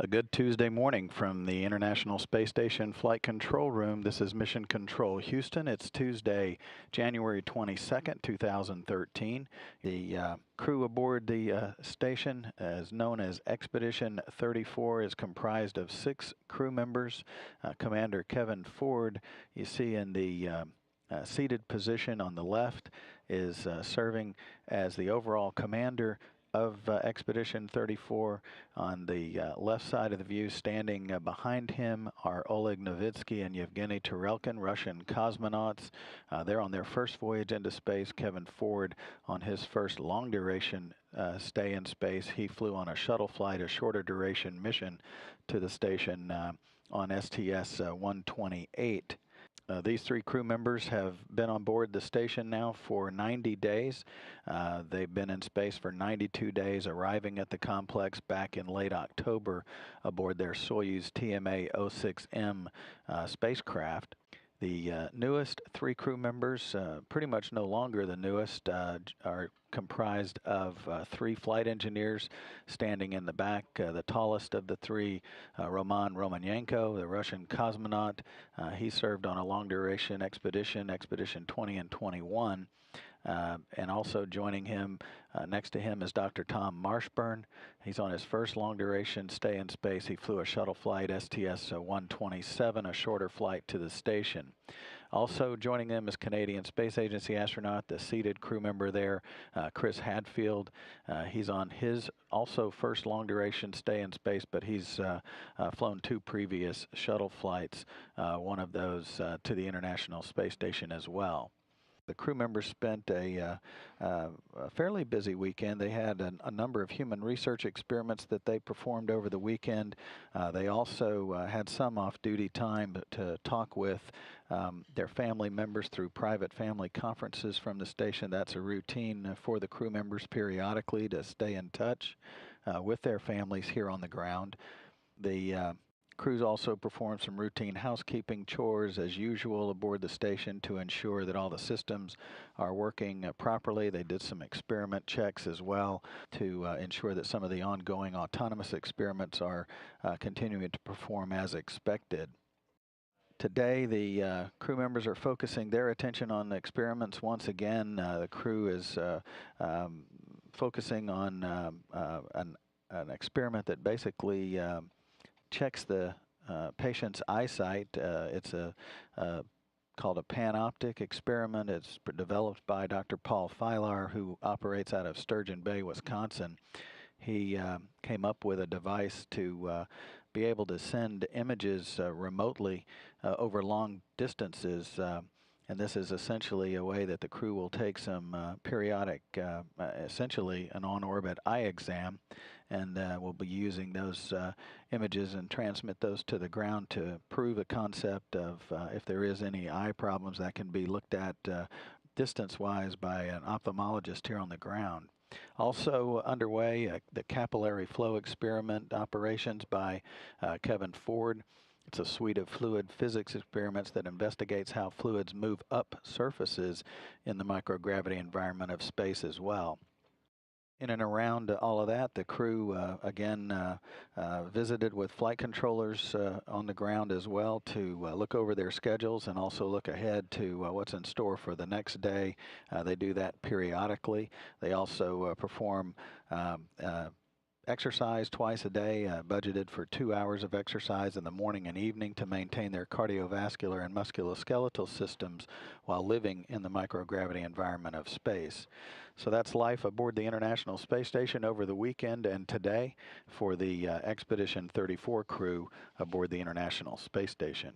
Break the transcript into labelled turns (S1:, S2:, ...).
S1: A good Tuesday morning from the International Space Station Flight Control Room. This is Mission Control Houston. It's Tuesday, January 22nd, 2013. The crew aboard the station, as known as Expedition 34, is comprised of 6 crew members. Commander Kevin Ford, you see in the seated position on the left, is serving as the overall commander of Expedition 34. On the left side of the view, standing behind him, are Oleg Novitsky and Yevgeny Tarelkin, Russian cosmonauts. They're on their first voyage into space. Kevin Ford on his first long-duration stay in space. He flew on a shuttle flight, a shorter duration mission to the station on STS-128. These 3 crew members have been on board the station now for 90 days. They've been in space for 92 days, arriving at the complex back in late October aboard their Soyuz TMA-06M spacecraft. The newest 3 crew members, pretty much no longer the newest, are comprised of 3 flight engineers standing in the back. The tallest of the 3, Roman Romanenko, the Russian cosmonaut. He served on a long-duration expedition, Expedition 20 and 21. And also joining him, next to him, is Dr. Tom Marshburn. He's on his first long-duration stay in space. He flew a shuttle flight, STS-127, a shorter flight to the station. Also joining them is Canadian Space Agency astronaut, the seated crew member there, Chris Hadfield. He's on his also first long-duration stay in space, but he's flown 2 previous shuttle flights, one of those to the International Space Station as well. The crew members spent a fairly busy weekend. They had a number of human research experiments that they performed over the weekend. They also had some off-duty time to talk with their family members through private family conferences from the station. That's a routine for the crew members periodically to stay in touch with their families here on the ground. The crews also performed some routine housekeeping chores as usual aboard the station to ensure that all the systems are working properly. They did some experiment checks as well to ensure that some of the ongoing autonomous experiments are continuing to perform as expected. Today, the crew members are focusing their attention on the experiments once again. The crew is focusing on an experiment that basically checks the patient's eyesight. It's called a panoptic experiment. It's developed by Dr. Paul Filar, who operates out of Sturgeon Bay, Wisconsin. He came up with a device to be able to send images remotely over long distances. And this is essentially a way that the crew will take some periodic, essentially an on-orbit eye exam, and we'll be using those images and transmit those to the ground to prove a concept of if there is any eye problems that can be looked at distance-wise by an ophthalmologist here on the ground. Also underway, the capillary flow experiment operations by Kevin Ford. It's a suite of fluid physics experiments that investigates how fluids move up surfaces in the microgravity environment of space as well. In and around all of that, the crew again visited with flight controllers on the ground as well to look over their schedules and also look ahead to what's in store for the next day. They do that periodically. They also perform exercise twice a day, budgeted for 2 hours of exercise in the morning and evening to maintain their cardiovascular and musculoskeletal systems while living in the microgravity environment of space. So that's life aboard the International Space Station over the weekend and today for the Expedition 34 crew aboard the International Space Station.